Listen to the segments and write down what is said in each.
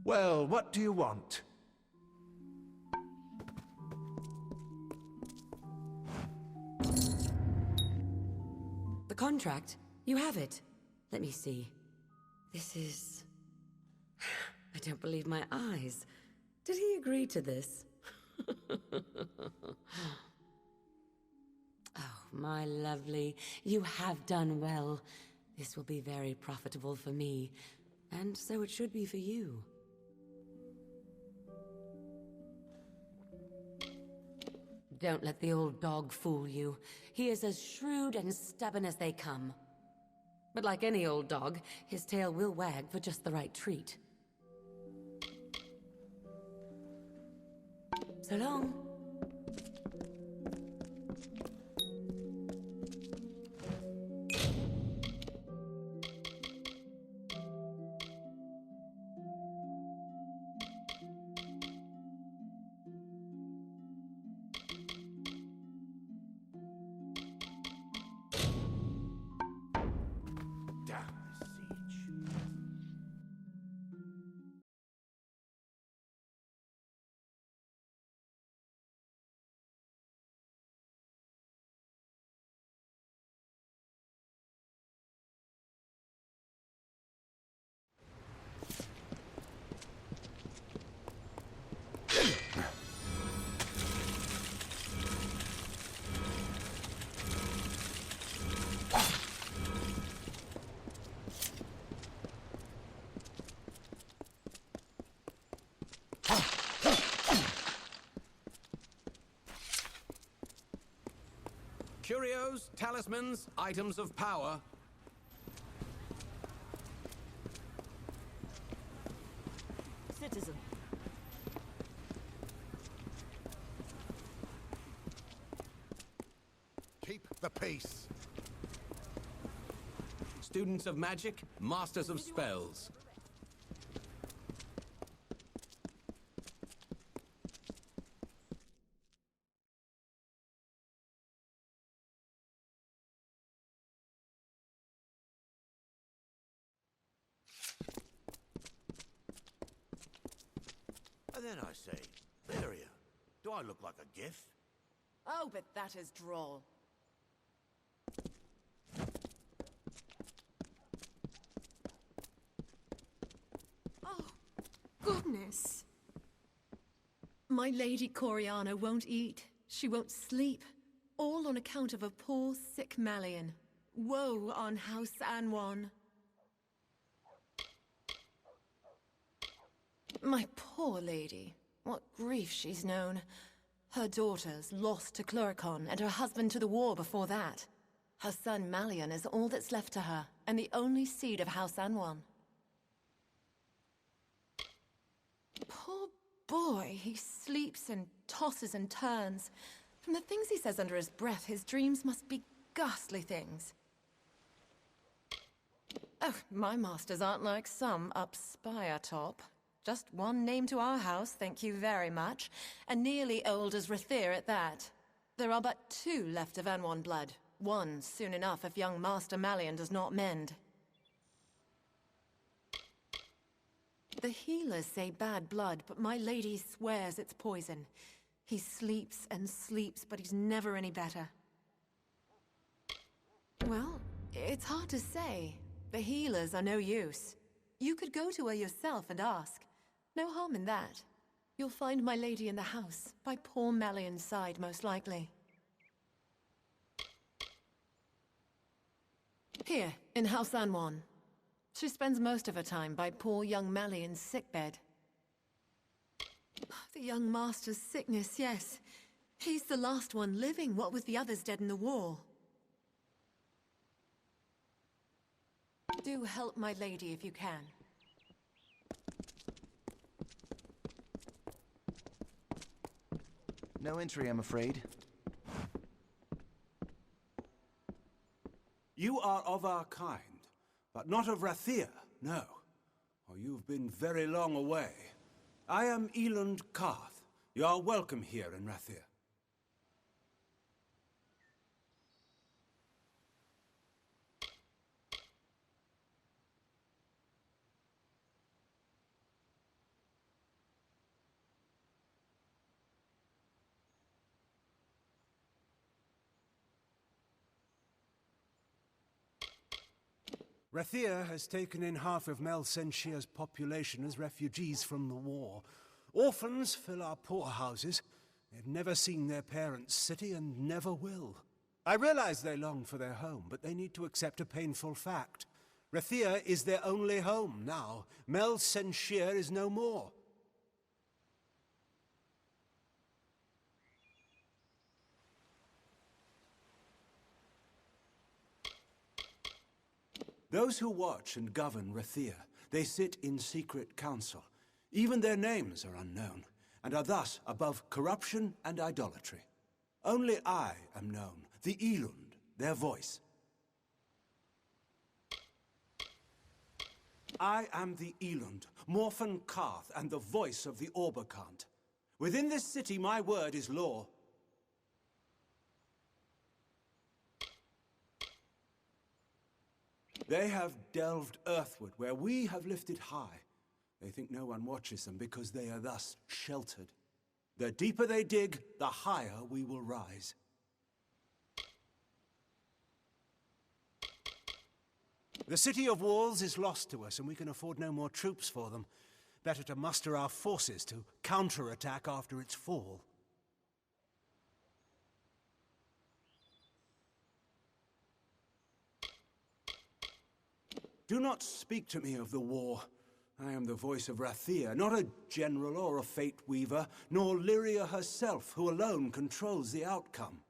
Well, what do you want? The contract? You have it. Let me see. This is... I don't believe my eyes. Did he agree to this? Oh, my lovely. You have done well. This will be very profitable for me. And so it should be for you. Don't let the old dog fool you. He is as shrewd and stubborn as they come. But like any old dog, his tail will wag for just the right treat. So long. Curios, talismans, items of power. Citizen. Keep the peace. Students of magic, masters of spells. And then I say, Lyria, do I look like a gift? Oh, but that is droll. Oh, goodness. My Lady Coriana won't eat. She won't sleep. All on account of a poor, sick Malian. Woe on House Anwan. My poor lady. What grief she's known. Her daughters lost to Cluricon, and her husband to the war before that. Her son Malian is all that's left to her, and the only seed of House Anwan. Poor boy, he sleeps and tosses and turns. From the things he says under his breath, his dreams must be ghastly things. Oh, my masters aren't like some up Spire top. Just one name to our house, thank you very much, and nearly old as Rathir at that. There are but 2 left of Anwan blood. One soon enough if young Master Malian does not mend. The healers say bad blood, but my lady swears it's poison. He sleeps and sleeps, but he's never any better. Well, it's hard to say. The healers are no use. You could go to her yourself and ask. No harm in that. You'll find my lady in the house, by poor Malian's side, most likely. Here, in House Anwan. She spends most of her time by poor young Malian's sickbed. The young master's sickness, yes. He's the last one living, what with the others dead in the war. Do help my lady if you can. No entry, I'm afraid. You are of our kind, but not of Rathir, no. Or you've been very long away. I am Elund Karth. You are welcome here in Rathir. Rathir has taken in half of Mel Senshia's population as refugees from the war. Orphans fill our poorhouses. They've never seen their parents' city and never will. I realize they long for their home, but they need to accept a painful fact. Rathir is their only home now. Mel Senshia is no more. Those who watch and govern Rathir, they sit in secret council. Even their names are unknown, and are thus above corruption and idolatry. Only I am known, the Elund, their voice. I am the Elund, Morphan Karth, and the voice of the Orbakant. Within this city, my word is law. They have delved earthward, where we have lifted high. They think no one watches them because they are thus sheltered. The deeper they dig, the higher we will rise. The city of walls is lost to us, and we can afford no more troops for them. Better to muster our forces to counterattack after its fall. Do not speak to me of the war. I am the voice of Rathir, not a general or a fate weaver, nor Lyria herself, who alone controls the outcome.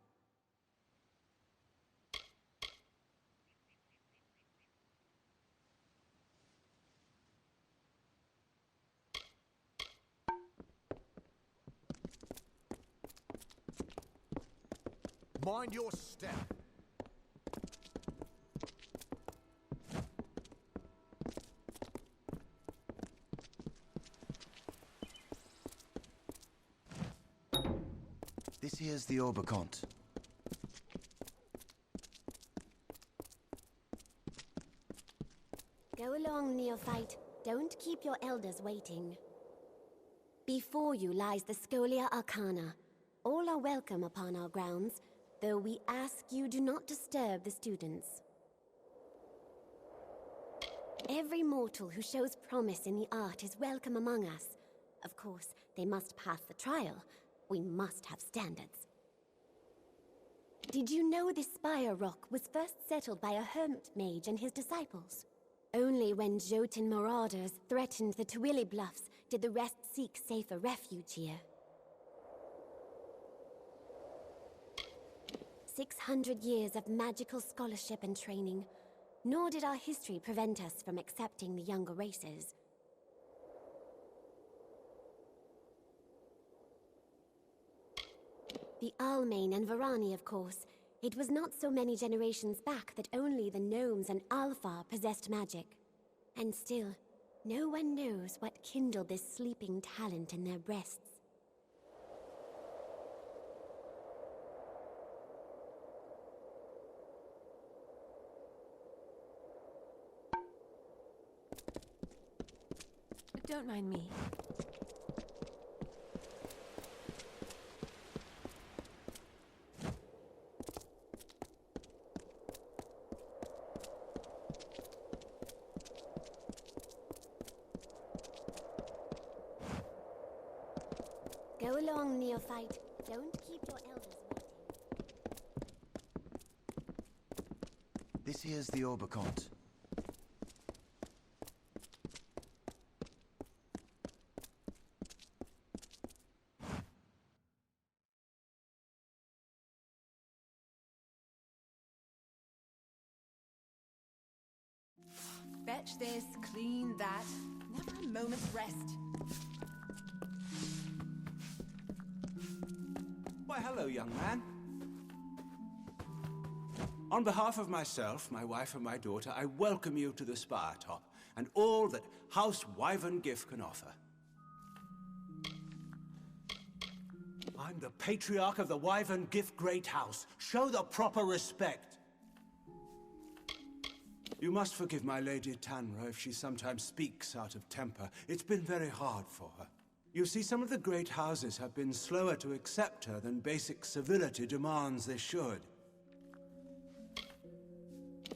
Mind your step. This here's the Orbakant. Go along, neophyte. Don't keep your elders waiting. Before you lies the Scholia Arcana. All are welcome upon our grounds, though we ask you do not disturb the students. Every mortal who shows promise in the art is welcome among us. Of course, they must pass the trial. We must have standards. Did you know this Spire Rock was first settled by a hermit mage and his disciples? Only when Jotun marauders threatened the Twilly Bluffs did the rest seek safer refuge here. 600 years of magical scholarship and training, nor did our history prevent us from accepting the younger races. The Almain and Varani, of course. It was not so many generations back that only the gnomes and Alpha possessed magic. And still, no one knows what kindled this sleeping talent in their breasts. Don't mind me. Go along, neophyte. Don't keep your elders waiting. This here's the Orbakant. Fetch this, clean that. Never a moment's rest. Why, hello, young man. On behalf of myself, my wife, and my daughter, I welcome you to the Spire Top, and all that House Wyvern Gift can offer. I'm the Patriarch of the Wyvern Gift Great House. Show the proper respect. You must forgive my Lady Tanra if she sometimes speaks out of temper. It's been very hard for her. You see, some of the great houses have been slower to accept her than basic civility demands they should.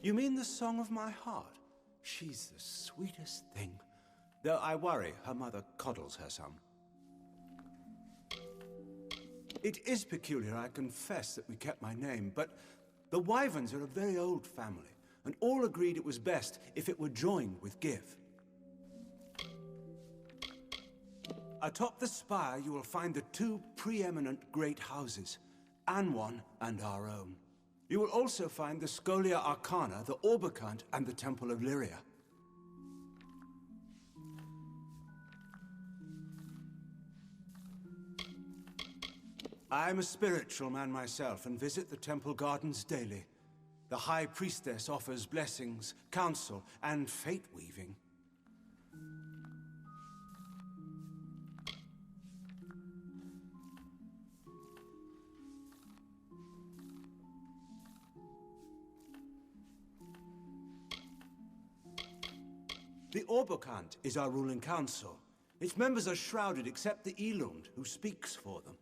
You mean the Song of My Heart? She's the sweetest thing. Though I worry her mother coddles her some. It is peculiar, I confess, that we kept my name, but the Wyverns are a very old family, and all agreed it was best if it were joined with Gif. Atop the spire you will find the two preeminent great houses, Anwan and our own. You will also find the Scholia Arcana, the Orbicant, and the Temple of Lyria. I'm a spiritual man myself and visit the temple gardens daily. The High Priestess offers blessings, counsel, and fate-weaving. The Orbicant is our ruling council. Its members are shrouded except the Elund, who speaks for them.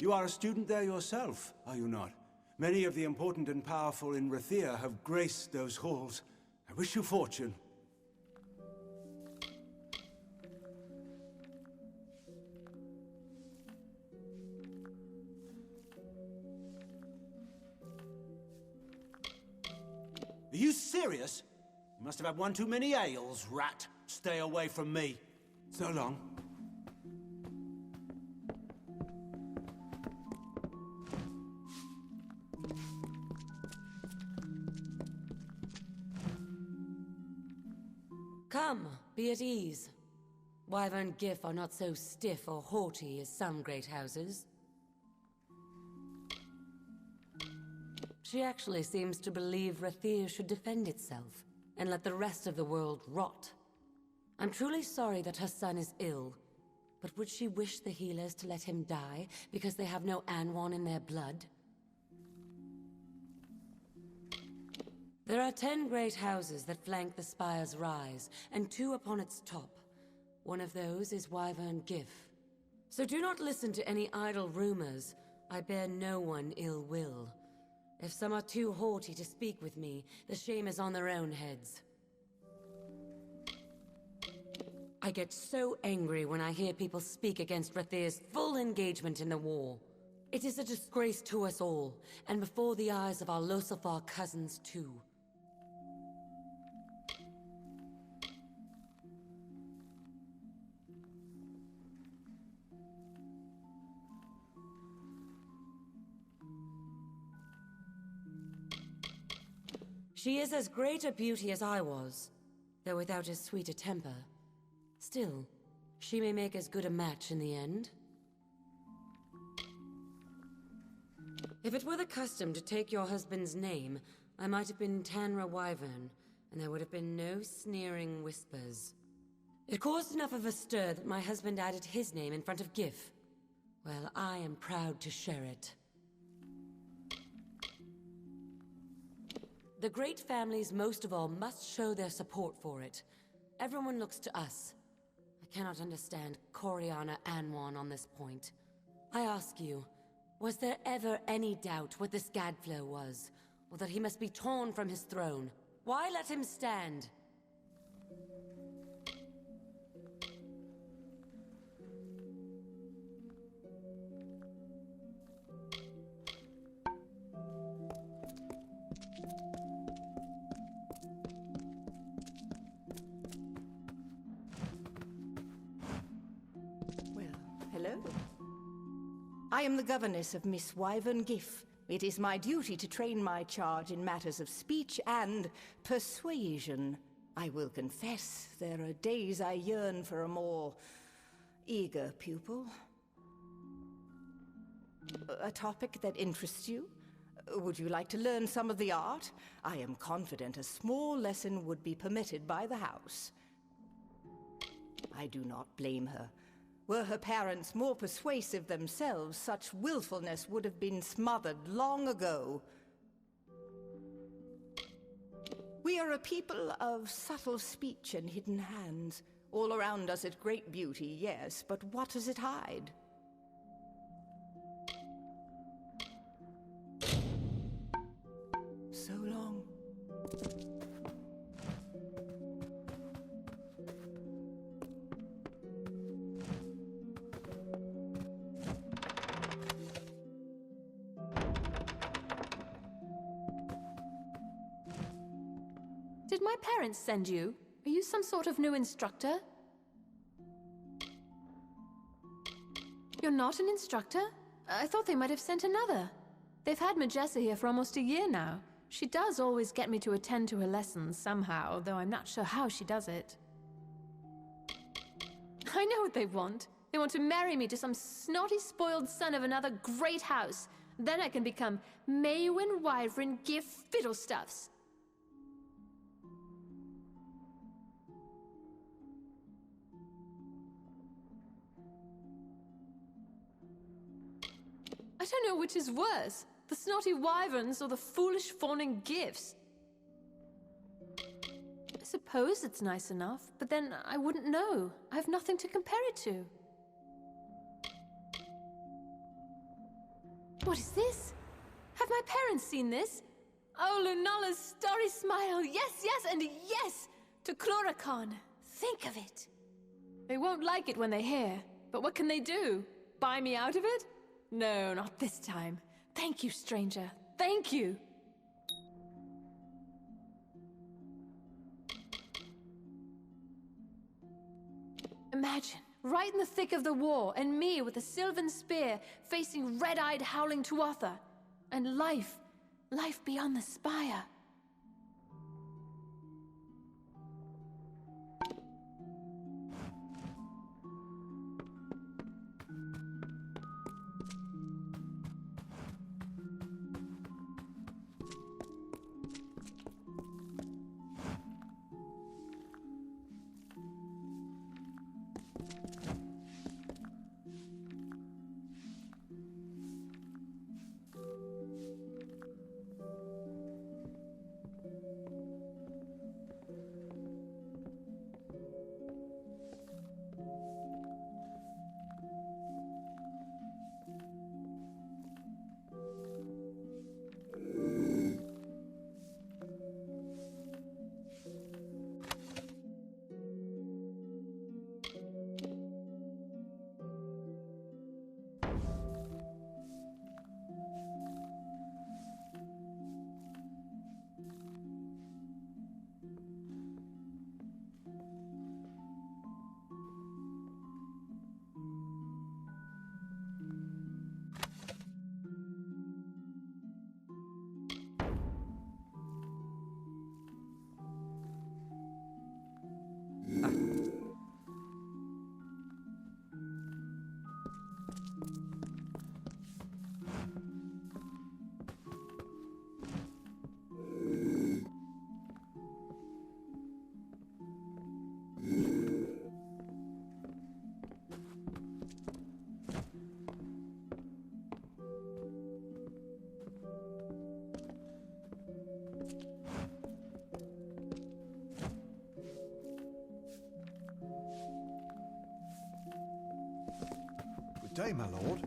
You are a student there yourself, are you not? Many of the important and powerful in Rathir have graced those halls. I wish you fortune. Are you serious? You must have had one too many ales, rat. Stay away from me. So long. Come, be at ease. Wyvern Gif are not so stiff or haughty as some great houses. She actually seems to believe Rathir should defend itself, and let the rest of the world rot. I'm truly sorry that her son is ill, but would she wish the healers to let him die because they have no Anwan in their blood? There are 10 great houses that flank the spire's rise, and 2 upon its top. One of those is Wyvern Gif. So do not listen to any idle rumors. I bear no one ill will. If some are too haughty to speak with me, the shame is on their own heads. I get so angry when I hear people speak against Rathir's full engagement in the war. It is a disgrace to us all, and before the eyes of our Losafar cousins too. She is as great a beauty as I was, though without as sweet a temper. Still, she may make as good a match in the end. If it were the custom to take your husband's name, I might have been Tanra Wyvern, and there would have been no sneering whispers. It caused enough of a stir that my husband added his name in front of Gif. Well, I am proud to share it. The great families, most of all, must show their support for it. Everyone looks to us. I cannot understand Coriana Anwan on this point. I ask you, was there ever any doubt what this Gadflow was? Or that he must be torn from his throne? Why let him stand? Hello. I am the governess of Miss Wyvern Gif. It is my duty to train my charge in matters of speech and persuasion. I will confess, there are days I yearn for a more eager pupil. A topic that interests you? Would you like to learn some of the art? I am confident a small lesson would be permitted by the house. I do not blame her. Were her parents more persuasive themselves, such willfulness would have been smothered long ago. We are a people of subtle speech and hidden hands. All around us is great beauty, yes, but what does it hide? Did my parents send you? Are you some sort of new instructor? You're not an instructor? I thought they might have sent another. They've had Majessa here for almost a year now. She does always get me to attend to her lessons somehow, though I'm not sure how she does it. I know what they want. They want to marry me to some snotty, spoiled son of another great house. Then I can become Maywin Wyvern Gif Fiddlestuffs. I don't know which is worse, the snotty wyverns or the foolish fawning gifts. I suppose it's nice enough, but then I wouldn't know. I have nothing to compare it to. What is this? Have my parents seen this? Oh, Lunala's starry smile! Yes, yes, and yes! To Chloracon! Think of it! They won't like it when they hear, but what can they do? Buy me out of it? No, not this time. Thank you, stranger. Thank you! Imagine, right in the thick of the war, and me with a sylvan spear, facing red-eyed howling Tuatha. And life beyond the spire. Good day, my lord.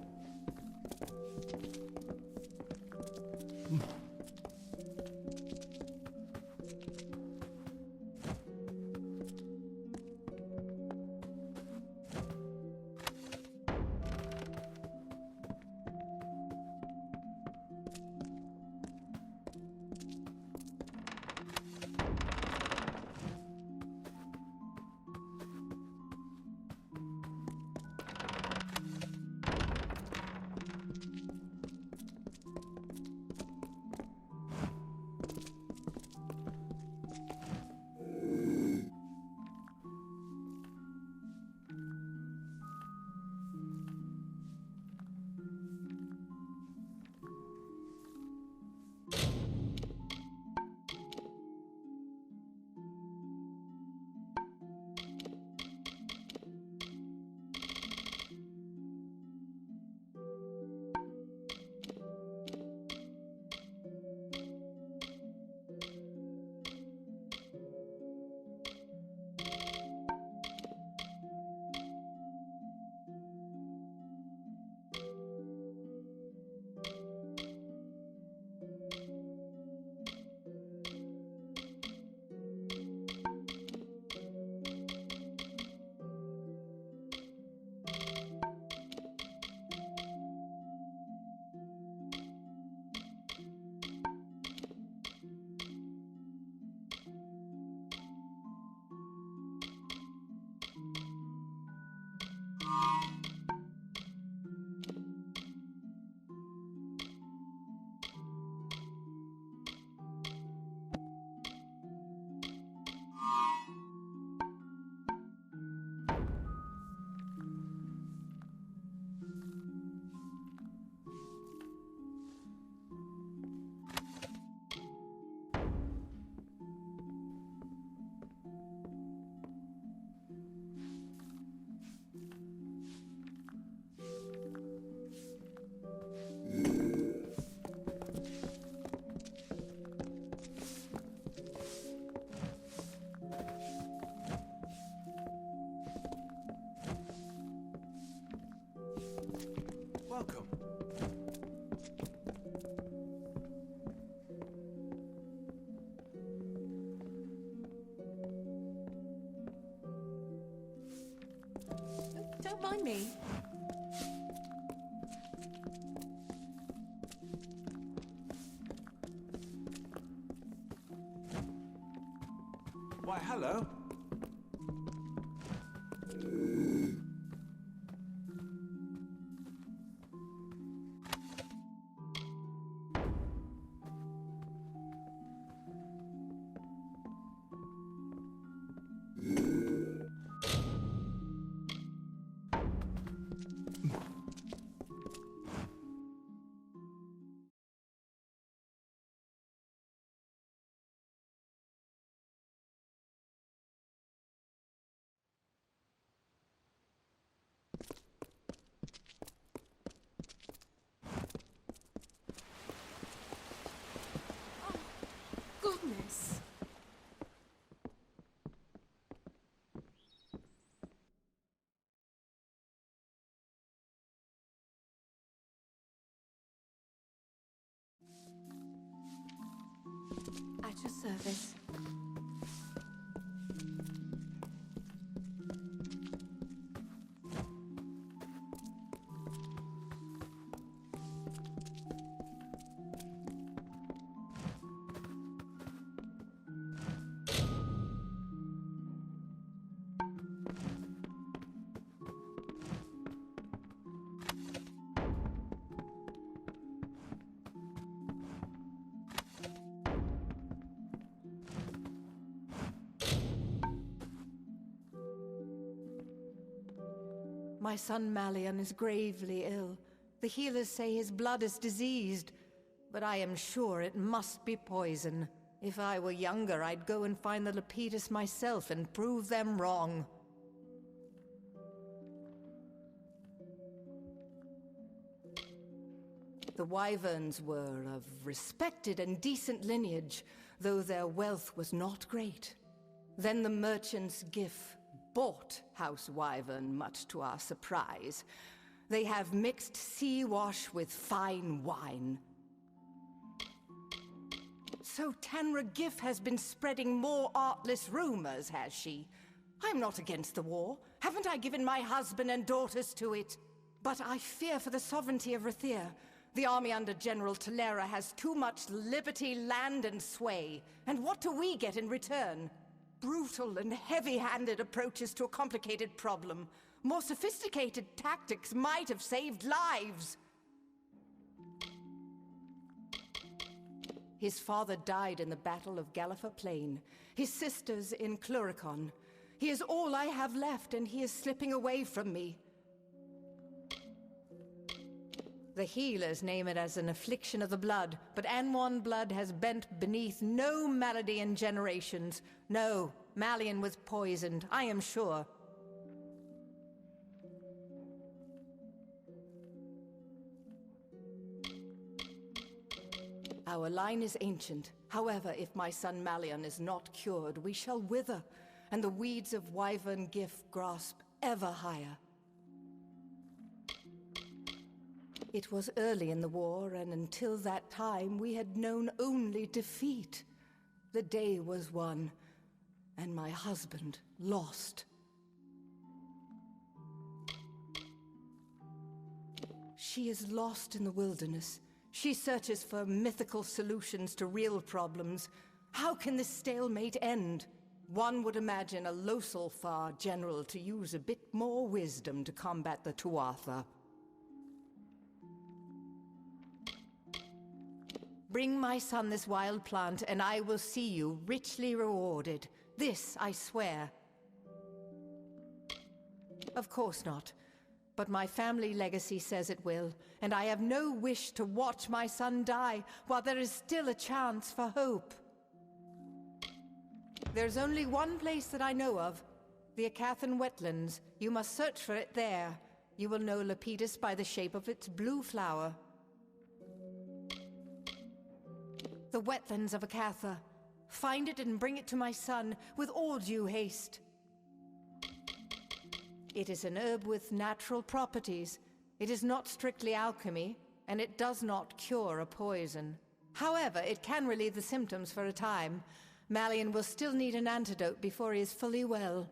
mind me. Why, hello. Goodness. At your service. My son Malian is gravely ill. The healers say his blood is diseased, but I am sure it must be poison. If I were younger, I'd go and find the Lepidus myself and prove them wrong. The Wyverns were of respected and decent lineage, though their wealth was not great. Then the merchant's Gif bought House Wyvern, much to our surprise. They have mixed sea wash with fine wine. So Tanra Gif has been spreading more artless rumors, has she? I'm not against the war. Haven't I given my husband and daughters to it? But I fear for the sovereignty of Rathir. The army under General Talera has too much liberty, land, and sway. And what do we get in return? Brutal and heavy-handed approaches to a complicated problem. More sophisticated tactics might have saved lives. His father died in the Battle of Galliffer Plain. His sisters in Cluricon. He is all I have left, and he is slipping away from me. The healers name it as an affliction of the blood, but Anwan blood has bent beneath no malady in generations. No, Malian was poisoned, I am sure. Our line is ancient. However, if my son Malian is not cured, we shall wither, and the weeds of Wyvern Gif grasp ever higher. It was early in the war, and until that time we had known only defeat. The day was won, and my husband lost. She is lost in the wilderness. She searches for mythical solutions to real problems. How can this stalemate end? One would imagine a Losalfar general to use a bit more wisdom to combat the Tuatha. Bring my son this wild plant, and I will see you richly rewarded. This I swear. Of course not. But my family legacy says it will, and I have no wish to watch my son die while there is still a chance for hope. There's only one place that I know of, the Acathan wetlands. You must search for it there. You will know Lepidus by the shape of its blue flower. The wetlands of Acatha. Find it and bring it to my son with all due haste. It is an herb with natural properties. It is not strictly alchemy, and it does not cure a poison. However, it can relieve the symptoms for a time. Malian will still need an antidote before he is fully well.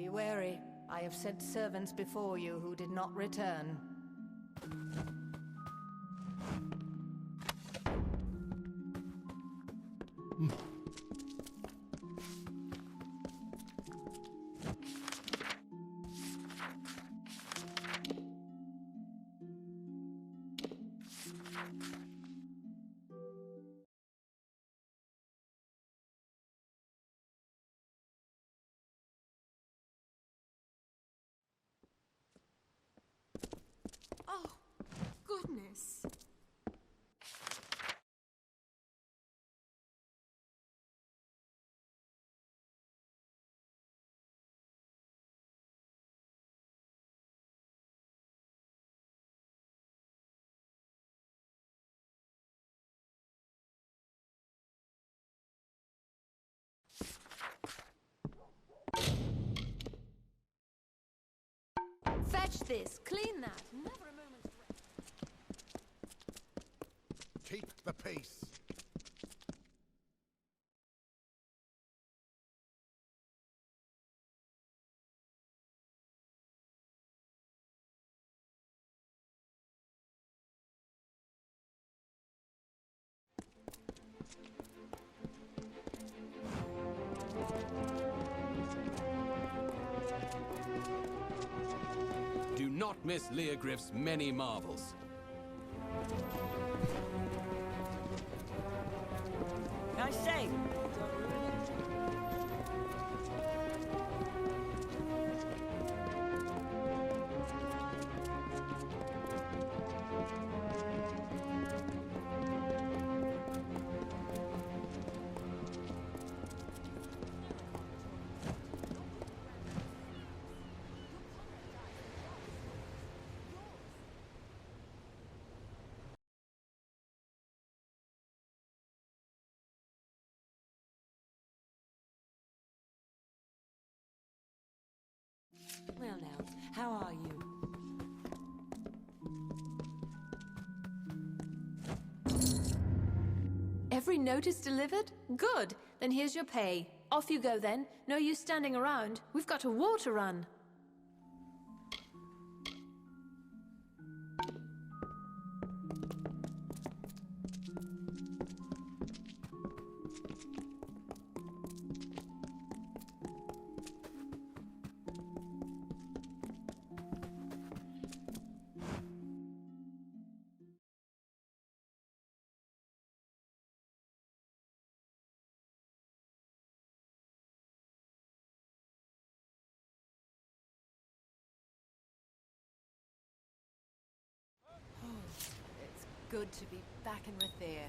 Be wary. I have sent servants before you who did not return. Oh, goodness. Fetch this, clean that. Never a moment's rest. Keep the peace. Do not miss Leogriff's many marvels. I say, Well now, how are you? Every notice delivered? Good. Then here's your pay. Off you go then. No use standing around. We've got a war to run. It's good to be back in Rathir.